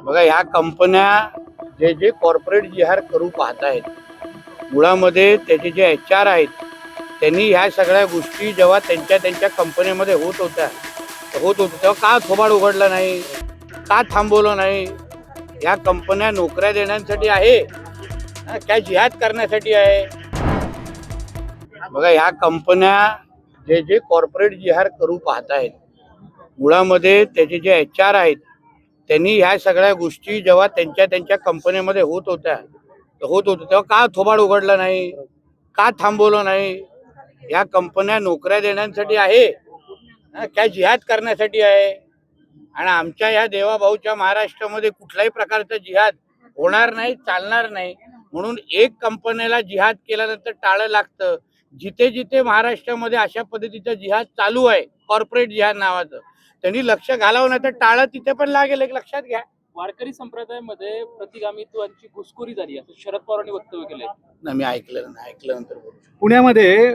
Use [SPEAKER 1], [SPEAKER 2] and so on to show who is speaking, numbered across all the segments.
[SPEAKER 1] बघा, ह्या कंपन्या जे जे कॉर्पोरेट जिहाद करू पाहत आहेत, मुळामध्ये त्याचे जे HR आहेत, त्यांनी ह्या सगळ्या गोष्टी जेव्हा त्यांच्या कंपनीमध्ये होत होत्या तेव्हा का थोबाड उघडलं नाही, का थांबवलं नाही? ह्या कंपन्या नोकऱ्या देण्यासाठी आहे, काय जिहाद करण्यासाठी आहे? बघा, ह्या कंपन्या जे जे कॉर्पोरेट जिहाद करू पाहत आहेत, मुळामध्ये त्याचे जे HR आहेत, त्यांनी ह्या सगळ्या गोष्टी जेव्हा त्यांच्या कंपनीमध्ये होत होत्या तेव्हा का थोबाड उघडलं नाही, का थांबवलं नाही? या कंपन्या नोकऱ्या देण्यासाठी आहे, काय जिहाद करण्यासाठी आहे? आणि आमच्या या देवाभाऊच्या महाराष्ट्रामध्ये कुठल्याही प्रकारचा जिहाद होणार नाही, चालणार नाही. म्हणून एक कंपनीला जिहाद केल्यानंतर टाळं लागतं. जिथे जिथे महाराष्ट्रामध्ये अशा पद्धतीचा जिहाद चालू आहे, कॉर्पोरेट जिहाद नावाचं, त्यांनी लक्ष घालावं, नाही तर टाळं तिथे पण लागेल. एक लक्षात घ्या.
[SPEAKER 2] वारकरी संप्रदायामध्ये प्रतिगामित्वाची घुसखोरी झाली असं शरद पवारांनी वक्तव्य केलंय.
[SPEAKER 1] नाही, मी ऐकल्यानंतर बोलू.
[SPEAKER 3] पुण्यामध्ये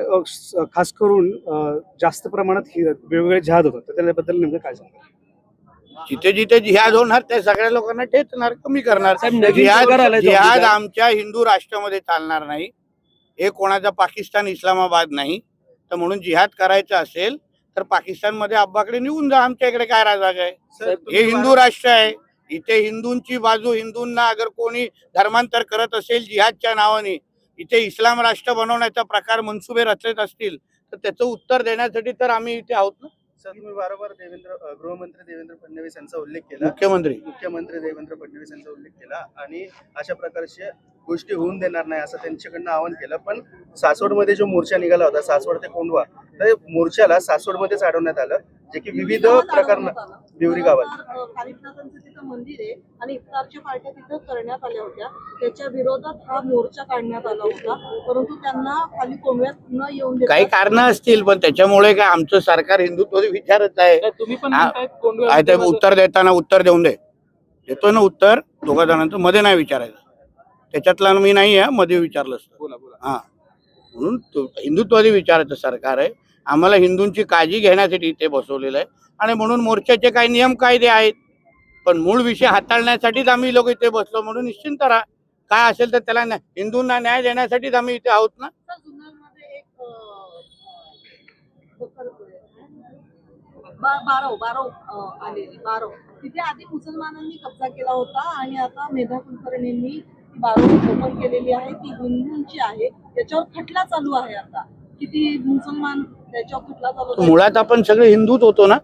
[SPEAKER 3] खास करून जास्त प्रमाणात वेगवेगळे जिहाद होतात, तर त्याबद्दल नेमकं काय सांगा?
[SPEAKER 1] जिथे जिथे जिहाद होणार त्या सगळ्या लोकांना ठेचणार, कमी करणार.
[SPEAKER 3] आलाय
[SPEAKER 1] जिहाद आमच्या हिंदू राष्ट्रामध्ये चालणार नाही. हे कोणाचा पाकिस्तान इस्लामाबाद नाही. तर म्हणून जिहाद करायचं असेल तर पाकिस्तानमध्ये अब्बाकडे निघून जा. आमच्या इकडे काय राजाग आहे? हे हिंदू राष्ट्र आहे. इथे हिंदूंची बाजू, हिंदूंना अगर कोणी धर्मांतर करत असेल जिहादच्या नावाने, इथे इस्लाम राष्ट्र बनवण्याचा प्रकार मनसुबे रचत असतील तर त्याचं उत्तर देण्यासाठी तर आम्ही इथे आहोत ना.
[SPEAKER 4] सर, तुम्ही वारंवार गृहमंत्री देवेंद्र फडणवीस यांचा उल्लेख केला, मुख्यमंत्री देवेंद्र फडणवीस यांचा उल्लेख केला आणि अशा प्रकारच्या गोष्टी होऊन देणार नाही असं त्यांच्याकडनं आवाहन केलं. पण सासवडमध्ये जो मोर्चा निघाला होता, सासवड ते कोंढवा, तर मोर्चाला सासवडमध्येच अडवण्यात आलं, जे की विविध प्रकरण बिवरी गावात
[SPEAKER 5] कालिकनाथांचं तिथं मंदिर आहे आणि इफ्तारच्या पार्ट्या तिथं करण्यात आल्या होत्या. त्याच्या विरोधात हा मोर्चा काढण्यात आला होता, परंतु त्यांना खाली कोंढव्यात न येऊन देता
[SPEAKER 1] काही कारण असतील, पण त्याच्यामुळे काय आमचं सरकार हिंदुत्व विचारत आहे.
[SPEAKER 2] तुम्ही पण
[SPEAKER 1] उत्तर देताना उत्तर देऊन देतो ना उत्तर. दोघा जणांचं मध्ये नाही विचारायचं. त्याच्यातला मी नाही आहे, मध्ये विचारलं असतं. हा, म्हणून हिंदुत्वादी विचारायचं सरकार आहे. आम्हाला हिंदूंची काळजी घेण्यासाठी इथे बसवलेलं आहे आणि म्हणून मोर्चाचे काही नियम कायदे आहेत, पण मूळ विषय हाताळण्यासाठीच आम्ही लोक इथे बसलो. म्हणून निश्चिंत राहा, काय असेल तर त्याला हिंदूंना न्याय देण्यासाठीच आम्ही इथे आहोत ना.
[SPEAKER 5] जुन्नरमध्ये एक बारव आलेली तिथे आधी मुसलमानांनी कब्जा केला होता आणि आता मेधा कुलकर्णींनी ती बारव ओपन केलेली आहे. ती हिंदूंची आहे, त्याच्यावर खटला चालू आहे. आता किती मुसलमान त्याच्यावर खटला चालू आहे.
[SPEAKER 1] मुळात आपण सगळे हिंदूच होतो ना.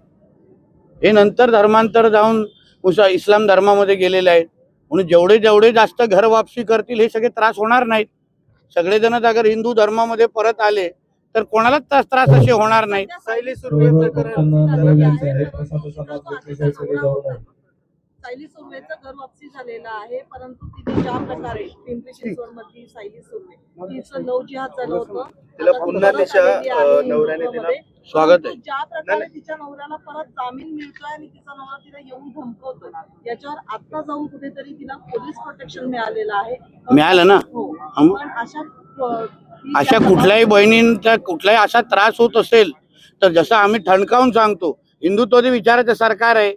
[SPEAKER 1] हे नंतर धर्मांतर जाऊन इस्लाम धर्मामध्ये गेलेले आहेत. म्हणून जेवढे जेवढे जास्त घर वापसी करतील हे सगळे त्रास होणार नाहीत. सगळेजण अगर हिंदू धर्मामध्ये परत आले तर कोणालाच त्रास असे होणार नाहीत.
[SPEAKER 5] सायली सुर्वेचं घर वापसी झालेलं आहे, परंतु तिने ज्या प्रकारे पिंपरी चिंचवड मधली सायली सुर्वे तिचं लव्ह जिहाद झालं होतं,
[SPEAKER 4] तिला पुन्हा तिच्या नवऱ्याने तिला
[SPEAKER 1] स्वागत आहे.
[SPEAKER 5] ज्या प्रकारे तिच्या नवऱ्याला परत जामीन मिळतोय आणि तिचा नवरा तिला येऊन धमकवतोय, याच्यावर आता जाऊन कुठेतरी तिला पोलीस प्रोटेक्शन मिळालेलं आहे.
[SPEAKER 1] मिळालं ना.
[SPEAKER 5] हो, पण
[SPEAKER 1] अशा कुठल्याही बहिणींचा कुठलाही असा त्रास होत असेल तर जसं आम्ही ठणकावून सांगतो, हिंदुत्वादी विचाराचं सरकार आहे.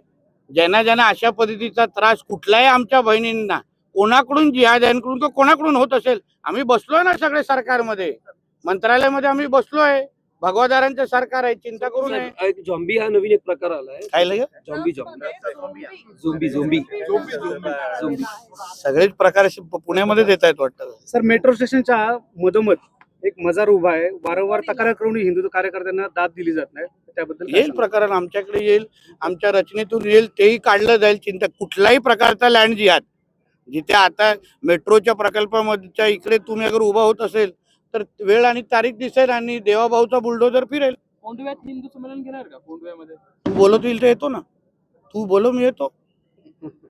[SPEAKER 1] ज्यांना ज्यांना अशा पद्धतीचा त्रास कुठल्याही आमच्या बहिणींना कोणाकडून जिहाद्यांकडून किंवा कोणाकडून होत असेल, आम्ही बसलोय ना सगळे सरकारमध्ये, मंत्रालयामध्ये आम्ही बसलोय. भगवादारांचं सरकार आहे, चिंता करू नये.
[SPEAKER 6] झॉम्बी हा नवीन एक प्रकार आलाय.
[SPEAKER 1] काय लगे
[SPEAKER 6] झोंबी
[SPEAKER 1] सगळेच प्रकार पुण्यामध्येच येत आहेत वाटतं.
[SPEAKER 3] सर, मेट्रो स्टेशनच्या मधोमध एक मजार उभा आहे. वारंवार तक्रार करून हिंदू कार्यकर्त्यांना दाद दिली जात नाही, त्याबद्दल काय
[SPEAKER 1] येईल
[SPEAKER 3] सांगाल?
[SPEAKER 1] प्रकरण आमच्याकडे येईल, आमच्या रचनेतून येईल, तेही काढलं जाईल. चिंता कुठल्याही प्रकारचा लँड जिहाद जिथे आता मेट्रोच्या प्रकल्पामधच्या इकडे तुम्ही अगर उभा होत असेल तर वेळ आणि तारीख दिसेल आणि देवाभाऊचा बुलडोजर फिरेल.
[SPEAKER 2] कोंढव्यात हिंदू संमेलन घेणार का? कोंढव्यामध्ये
[SPEAKER 1] तू बोलत येईल तर येतो ना. तू बोलो मी येतो.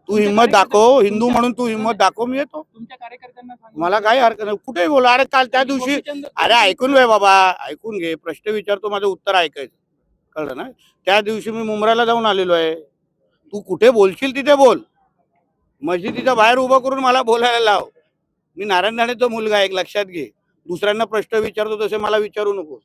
[SPEAKER 1] तू हिंमत दाखव, हिंदू म्हणून तू हिंमत दाखव, मी येतो.
[SPEAKER 2] तुमच्या कार्यकर्त्यांना सांगा.
[SPEAKER 1] मला काही हरकत नाही, कुठेही बोला. अरे काल त्या दिवशी, अरे ऐकून घे बाबा, ऐकून घे. प्रश्न विचारतो, माझं उत्तर ऐकायचं, कळलं ना. त्या दिवशी मी मुंब्राला जाऊन आलेलो आहे. तू कुठे बोलशील तिथे बोल. मस्जिदीच्या बाहेर उभं करून मला बोलायला लाव. मी नारायण राणेचा मुलगा आहे, एक लक्षात घे. दुसऱ्यांना प्रश्न विचारतो तसे मला विचारू नको.